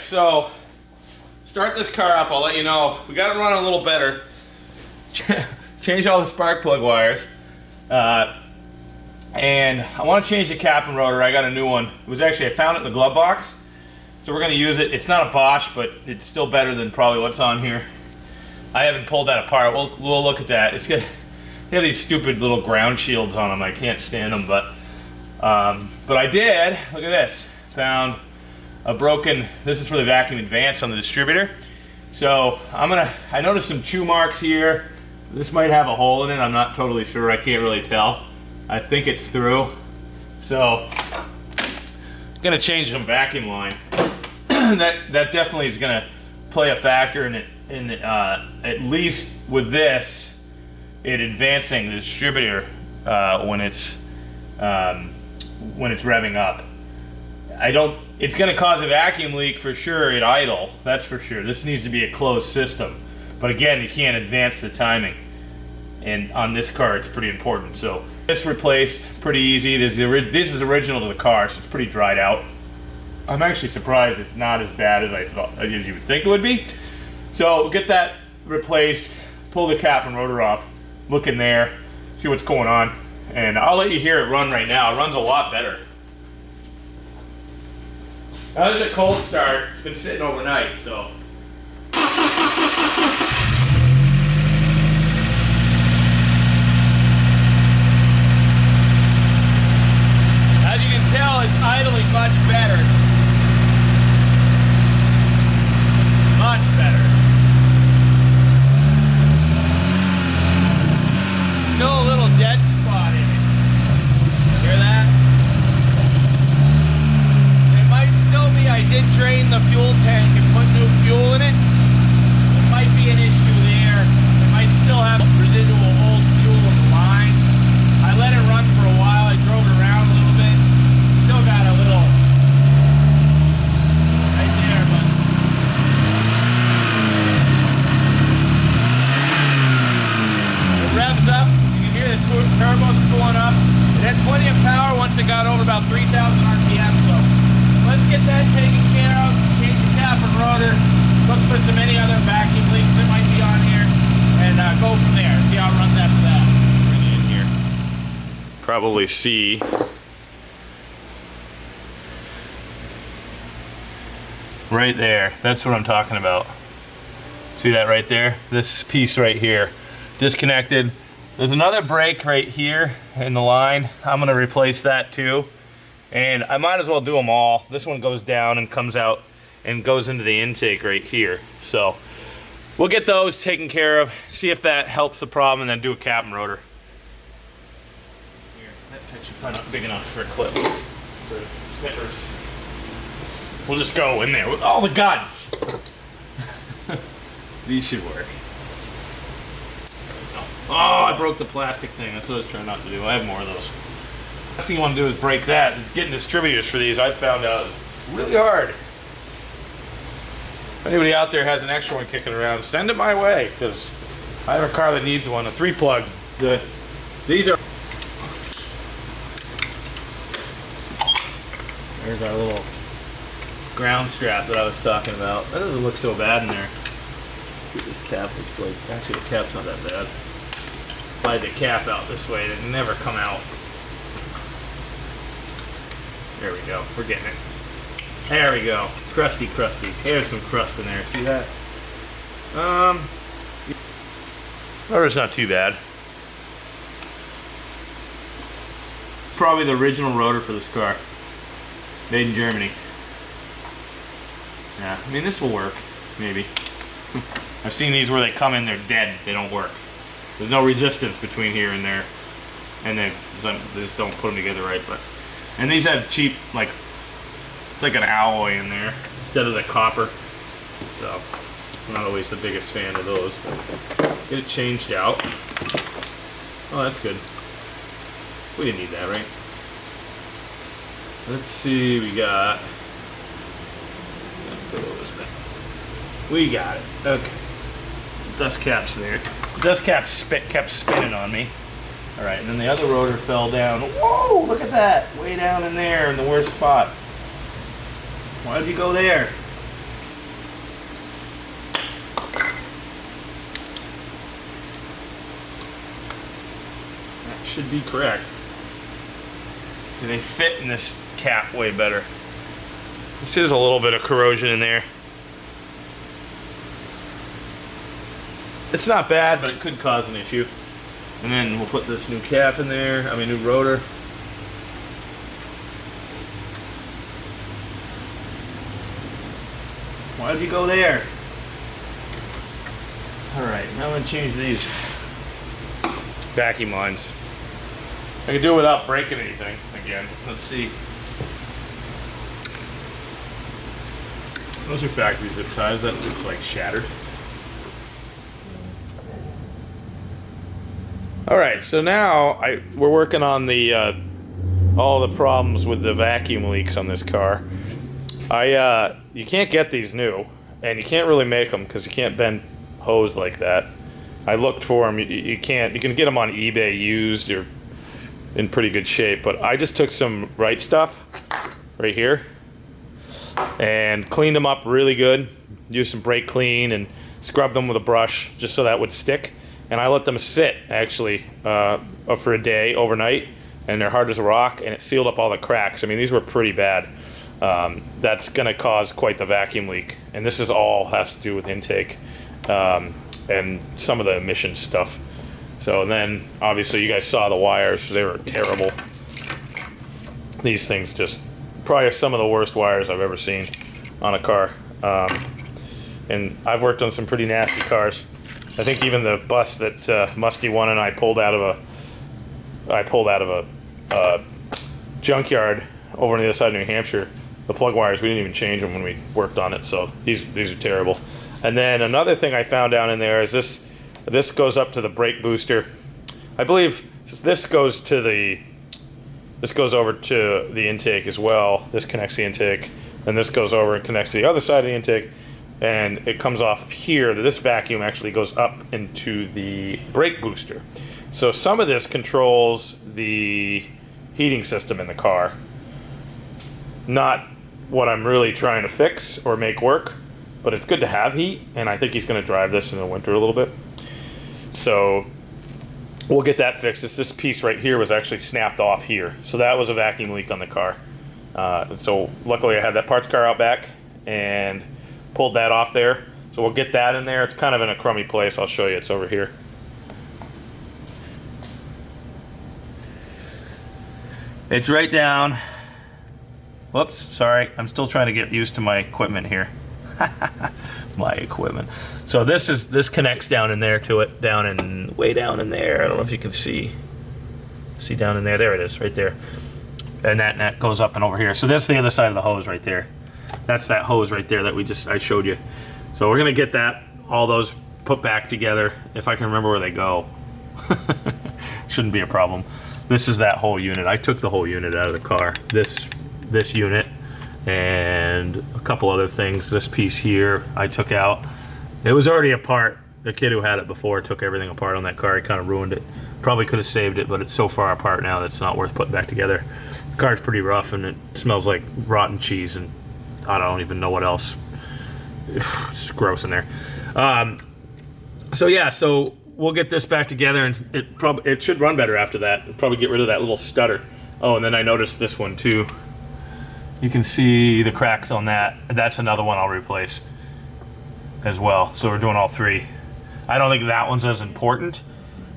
so start this car up, I'll let you know. We got it running a little better. Change all the spark plug wires. And I want to change the cap and rotor. I got a new one. It was actually, I found it in the glove box. So we're going to use it. It's not a Bosch, but it's still better than probably what's on here. I haven't pulled that apart. We'll look at that. It's good. They have these stupid little ground shields on them. I can't stand them, but I did. Look at this. Found a broken, this is for the vacuum advance on the distributor. So I noticed some chew marks here. This might have a hole in it. I'm not totally sure. I can't really tell. I think it's through. So I'm gonna change some vacuum line. that definitely is gonna play a factor in it. At least with this, it advancing the distributor when it's revving up. It's gonna cause a vacuum leak for sure at idle. That's for sure. This needs to be a closed system. But again, you can't advance the timing. And on this car, it's pretty important. So this replaced pretty easy. This is original to the car, so it's pretty dried out. I'm actually surprised it's not as bad as as you would think it would be. So we'll get that replaced, pull the cap and rotor off, look in there, see what's going on, and I'll let you hear it run right now. It runs a lot better. Now this is a cold start. It's been sitting overnight, so. As you can tell, it's idling much better. Much better. Still a little dead spot in it. Hear that? It might still be, I did drain the fuel tank and put new fuel in it. There might be an issue there. It might still have residual old fuel in the line. I let it run for a while. I drove it around a little bit. Still got a little right there, but it revs up. You can hear the turbos going up. It had plenty of power once it got over about 3,000 RPM. So let's get that taken care of. Change the cap and rotor. Look for some any other vacuum leaks that might be on here, and go from there. See how it runs after that. Bring it in here. Probably see. Right there. That's what I'm talking about. See that right there? This piece right here. Disconnected. There's another brake right here in the line. I'm gonna replace that too. And I might as well do them all. This one goes down and comes out and goes into the intake right here. So we'll get those taken care of, see if that helps the problem, and then do a cap and rotor. Here, that's actually probably not big enough for a clip, for snippers. We'll just go in there with all the guns. These should work. Oh, I broke the plastic thing. That's what I was trying not to do. I have more of those. Last thing you want to do is break that. It's getting distributors for these, I found out, is really hard. If anybody out there has an extra one kicking around, send it my way, because I have a car that needs one, a 3-plug. These are... There's our little ground strap that I was talking about. That doesn't look so bad in there. See what this cap looks like. Actually, the cap's not that bad. Slide the cap out this way, it'd never come out. There we go. We're getting it. There we go. Crusty, crusty. There's some crust in there. See that? Rotor's not too bad. Probably the original rotor for this car. Made in Germany. Yeah, I mean, this will work. Maybe. I've seen these where they come in, they're dead. They don't work. There's no resistance between here and there. And they just don't put them together right. And these have cheap, like, it's like an alloy in there instead of the copper. So, I'm not always the biggest fan of those. But get it changed out. Oh, that's good. We didn't need that, right? Let's see, we got... We got it. Okay. Dust cap's there. Dust cap kept spinning on me. Alright, and then the other rotor fell down. Whoa, look at that. Way down in there in the worst spot. Why did you go there? should be correct. And they fit in this cap way better. This is a little bit of corrosion in there. It's not bad, but it could cause an issue. And then we'll put this new cap in there, I mean new rotor. Why did you go there? Alright, now I'm going to change these vacuum lines. I can do it without breaking anything again. Let's see. Those are factory zip ties. That looks like shattered. Alright, so now we're working on the all the problems with the vacuum leaks on this car. You can't get these new, and you can't really make them because you can't bend hose like that. I looked for them. You can't. You can get them on eBay used or in pretty good shape. But I just took some Right Stuff right here and cleaned them up really good. Used some brake clean and scrubbed them with a brush just so that would stick. And I let them sit actually for a day overnight, and they're hard as a rock, and it sealed up all the cracks. I mean, these were pretty bad. That's going to cause quite the vacuum leak, and this is all has to do with intake and some of the emissions stuff. So and then obviously you guys saw the wires. They were terrible. These things just probably some of the worst wires I've ever seen on a car. And I've worked on some pretty nasty cars. I think even the bus that Musty One and I pulled out of a junkyard over on the other side of New Hampshire. The plug wires, we didn't even change them when we worked on it, so these are terrible. And then another thing I found down in there is this goes up to the brake booster. I believe this goes over to the intake as well. This connects the intake, and this goes over and connects to the other side of the intake, and it comes off of here. This vacuum actually goes up into the brake booster. So some of this controls the heating system in the car. Not what I'm really trying to fix or make work, but it's good to have heat, and I think he's going to drive this in the winter a little bit. So we'll get that fixed. This piece right here was actually snapped off here, so that was a vacuum leak on the car. So luckily I had that parts car out back and pulled that off there. So we'll get that in there. It's kind of in a crummy place. I'll show you. It's over here. It's right down. Whoops, sorry. I'm still trying to get used to my equipment here. My equipment. So this connects down in there to it, way down in there. I don't know if you can see down in there. There it is, right there. And that goes up and over here. So that's the other side of the hose right there. That's that hose right there that I showed you. So we're gonna get all those put back together if I can remember where they go. Shouldn't be a problem. This is that whole unit. I took the whole unit out of the car. This unit and a couple other things. This piece here I took out. It was already apart. The kid who had it before took everything apart on that car. He kind of ruined it. Probably could have saved it, but it's so far apart now that it's not worth putting back together. The car's pretty rough and it smells like rotten cheese and I don't even know what else. It's gross in there. So yeah, so we'll get this back together and it should run better after that. It'll probably get rid of that little stutter. Oh, and then I noticed this one too. You can see the cracks on that. That's another one I'll replace as well. So we're doing all three. I don't think that one's as important.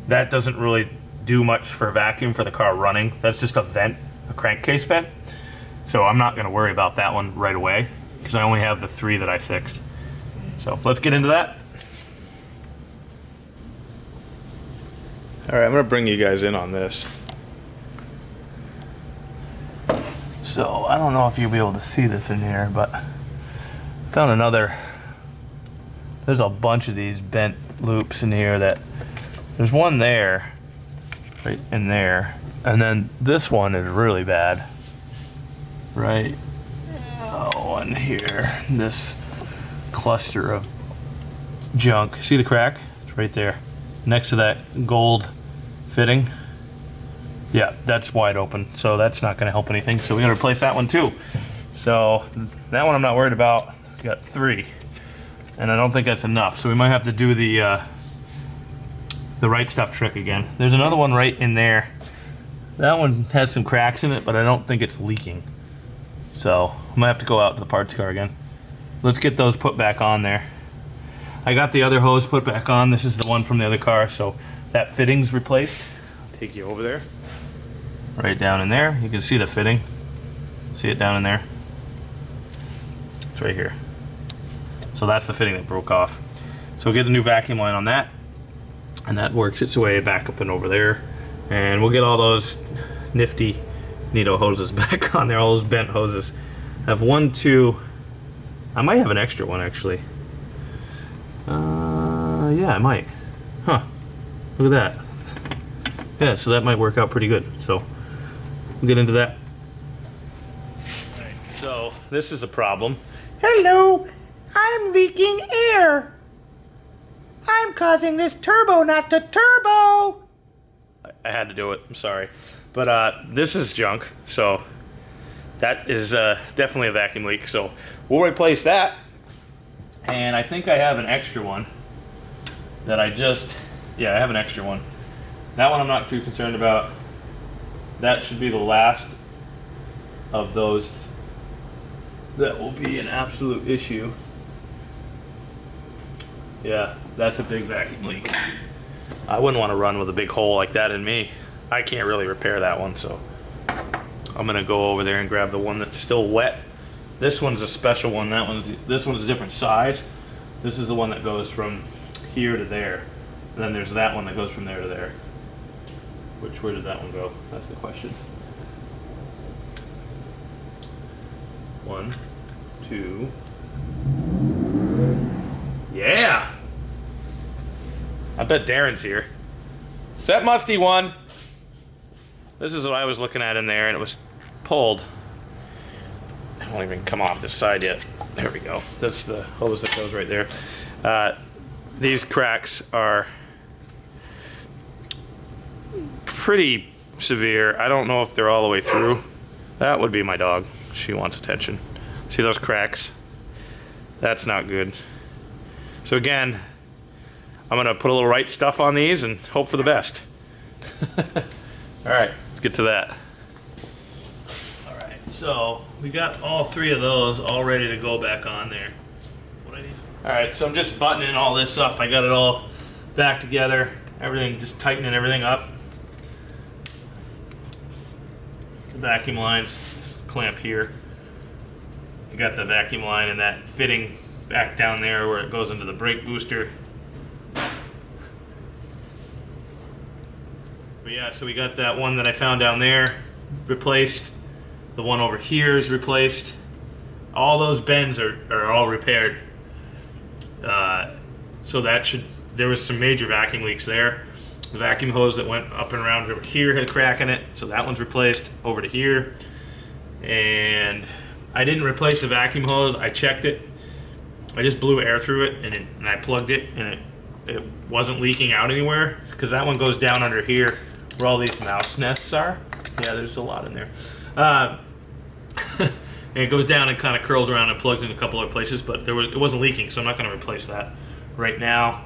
That doesn't really do much for vacuum for the car running. That's just a vent, a crankcase vent. So I'm not gonna worry about that one right away because I only have the three that I fixed. So let's get into that. All right, I'm gonna bring you guys in on this. So I don't know if you'll be able to see this in here, but I found there's a bunch of these bent loops in here there's one there, right in there, and then this one is really bad. Right, one here, this cluster of junk. See the crack? It's right there, next to that gold fitting. Yeah, that's wide open, so that's not going to help anything. So we got to replace that one too. So that one I'm not worried about. Got three, and I don't think that's enough. So we might have to do the the Right Stuff trick again. There's another one right in there. That one has some cracks in it, but I don't think it's leaking. So I might have to go out to the parts car again. Let's get those put back on there. I got the other hose put back on. This is the one from the other car, so that fitting's replaced. I'll take you over there. Right down in there. You can see the fitting. See it down in there? It's right here. So that's the fitting that broke off. So we'll get a new vacuum line on that, and that works its way back up and over there. And we'll get all those nifty Nito hoses back on there, all those bent hoses. I have 1, 2, I might have an extra one actually. Yeah, I might. Huh, look at that. Yeah, so that might work out pretty good. So we'll get into that. All right, so this is a problem. Hello, I'm leaking air. I'm causing this turbo not to turbo. I had to do it, I'm sorry. But this is junk, so that is definitely a vacuum leak. So we'll replace that. And I think I have an extra one that I have an extra one. That one I'm not too concerned about. That should be the last of those that will be an absolute issue. Yeah, that's a big vacuum leak. I wouldn't want to run with a big hole like that in me. I can't really repair that one, so I'm gonna go over there and grab the one that's still wet. This one's a special one. This one's a different size. This is the one that goes from here to there. And then there's that one that goes from there to there. Where did that one go? That's the question. 1, 2. Yeah! I bet Darren's here. Is that musty one? This is what I was looking at in there, and it was pulled. It won't even come off this side yet. There we go. That's the hose that goes right there. These cracks are pretty severe. I don't know if they're all the way through. That would be my dog. She wants attention. See those cracks? That's not good. So again, I'm gonna put a little Right Stuff on these and hope for the best. All right, let's get to that. All right, so we got all 3 of those all ready to go back on there. All right, so I'm just buttoning all this up. I got it all back together. Everything, just tightening everything up. The vacuum lines, this clamp here. You got the vacuum line and that fitting back down there where it goes into the brake booster. But yeah, so we got that one that I found down there replaced. The one over here is replaced. All those bends are all repaired. So there was some major vacuum leaks there. The vacuum hose that went up and around over here had a crack in it, so that one's replaced over to here. And I didn't replace the vacuum hose. I checked it. I just blew air through it, and I plugged it, and it wasn't leaking out anywhere, because that one goes down under here where all these mouse nests are. Yeah, there's a lot in there. And it goes down and kind of curls around and plugs in a couple other places, but it wasn't leaking, so I'm not going to replace that right now.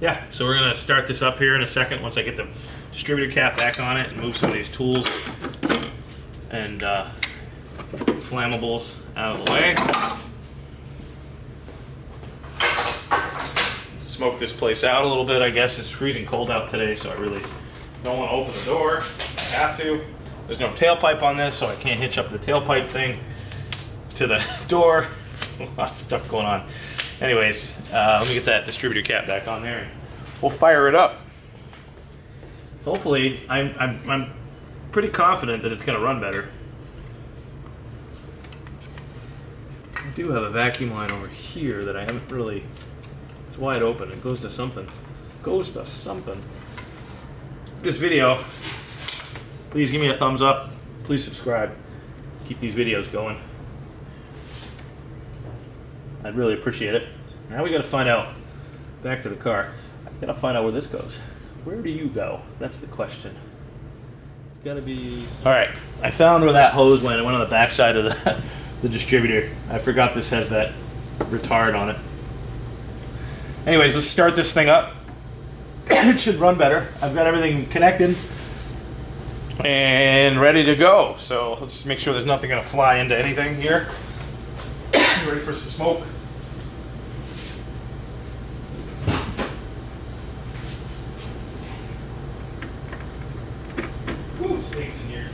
Yeah, so we're going to start this up here in a second once I get the distributor cap back on it and move some of these tools and flammables out of the way. Smoke this place out a little bit. I guess it's freezing cold out today, so I really don't want to open the door. I have to. There's no tailpipe on this, so I can't hitch up the tailpipe thing to the door. A lot of stuff going on. Anyways, let me get that distributor cap back on there and we'll fire it up. Hopefully, I'm pretty confident that it's going to run better. I do have a vacuum line over here that I haven't really... It's wide open. It goes to something. Goes to something. This video, please give me a thumbs up. Please subscribe. Keep these videos going. I'd really appreciate it. Now we gotta find out, back to the car, I gotta find out where this goes. Where do you go? That's the question. It's gotta be... Alright, I found where that hose went. It went on the back side of the distributor. I forgot this has that retard on it. Anyways, let's start this thing up it should run better. I've got everything connected and ready to go. So let's make sure there's nothing gonna fly into anything here. Ready for some smoke. Ooh, it stinks in here.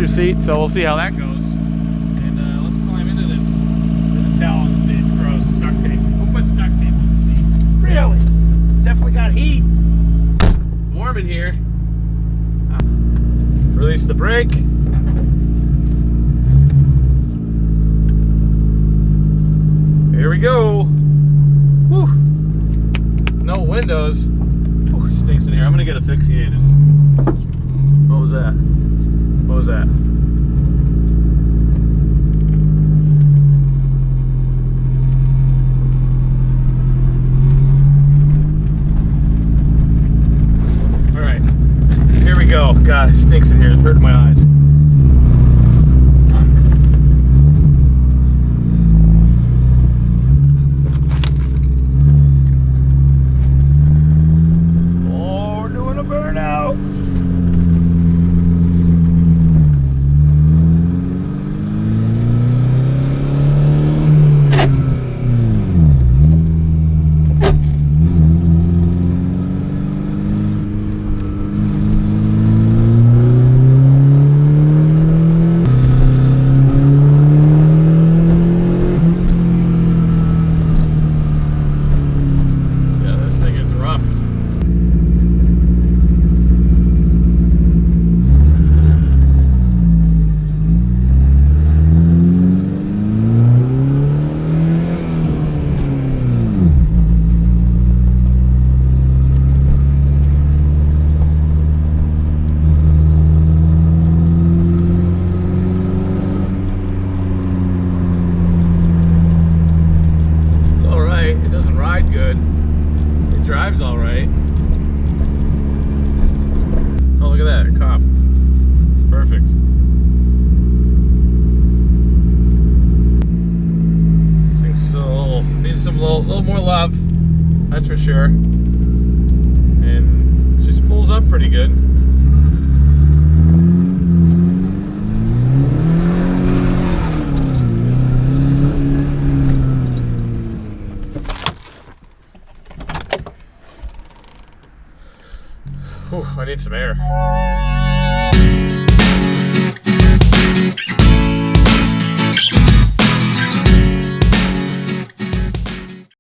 Seat, so we'll see how that goes. And let's climb into this. There's a towel on the seat. It's gross. Duct tape. Who puts duct tape on the seat? Really? Definitely got heat. Warm in here. Release the brake. Here we go. Whew. No windows. Ooh, it stinks in here. I'm gonna get asphyxiated. What was that? What was that? All right, here we go. God, it stinks in here. It's hurting my eyes. Oh, we're doing a burnout. little more love, that's for sure. And she spools up pretty good. Whew, I need some air.